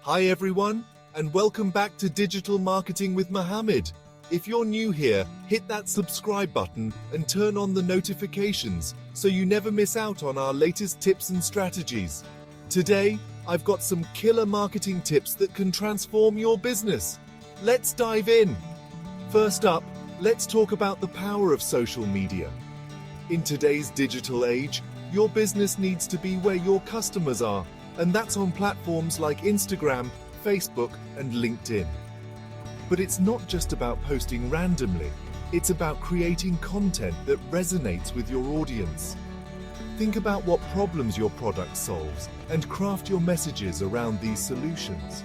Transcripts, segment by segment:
Hi everyone, and welcome back to Digital Marketing with Mohammad. If you're new here, hit that subscribe button and turn on the notifications so you never miss out on our latest tips and strategies. Today, I've got some killer marketing tips that can transform your business. Let's dive in. First up, let's talk about the power of social media. In today's digital age, your business needs to be where your customers are, and that's on platforms like Instagram, Facebook, and LinkedIn. But it's not just about posting randomly, it's about creating content that resonates with your audience. Think about what problems your product solves and craft your messages around these solutions.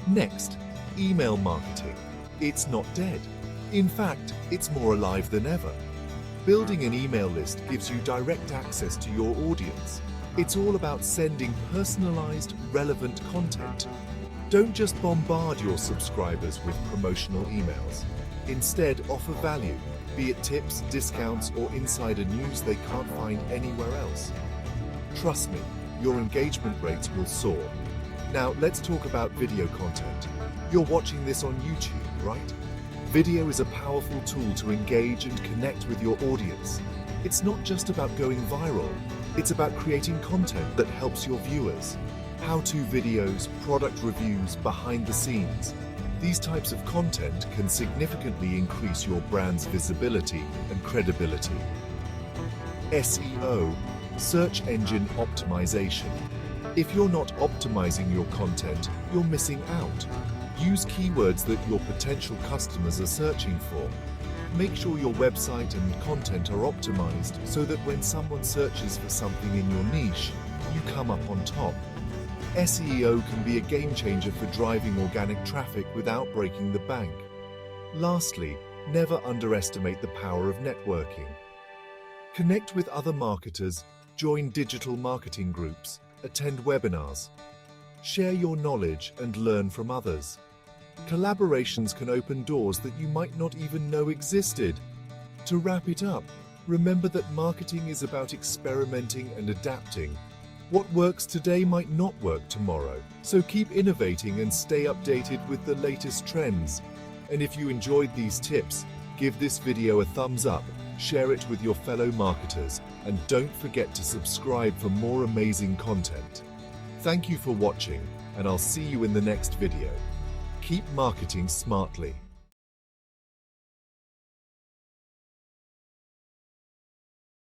Next, email marketing. It's not dead. In fact, it's more alive than ever. Building an email list gives you direct access to your audience. It's all about sending personalized, relevant content. Don't just bombard your subscribers with promotional emails. Instead, offer value, be it tips, discounts, or insider news they can't find anywhere else. Trust me, your engagement rates will soar. Now, let's talk about video content. You're watching this on YouTube, right? Video is a powerful tool to engage and connect with your audience. It's not just about going viral, it's about creating content that helps your viewers. How-to videos, product reviews, behind the scenes. These types of content can significantly increase your brand's visibility and credibility. SEO, search engine optimization. If you're not optimizing your content, you're missing out. Use keywords that your potential customers are searching for. Make sure your website and content are optimized so that when someone searches for something in your niche, you come up on top. SEO can be a game changer for driving organic traffic without breaking the bank. Lastly, never underestimate the power of networking. Connect with other marketers, join digital marketing groups, attend webinars. Share your knowledge and learn from others. Collaborations can open doors that you might not even know existed. To wrap it up, remember that marketing is about experimenting and adapting. What works today might not work tomorrow, so keep innovating and stay updated with the latest trends. And if you enjoyed these tips, give this video a thumbs up, share it with your fellow marketers, and don't forget to subscribe for more amazing content. Thank you for watching, and I'll see you in the next video. Keep marketing smartly.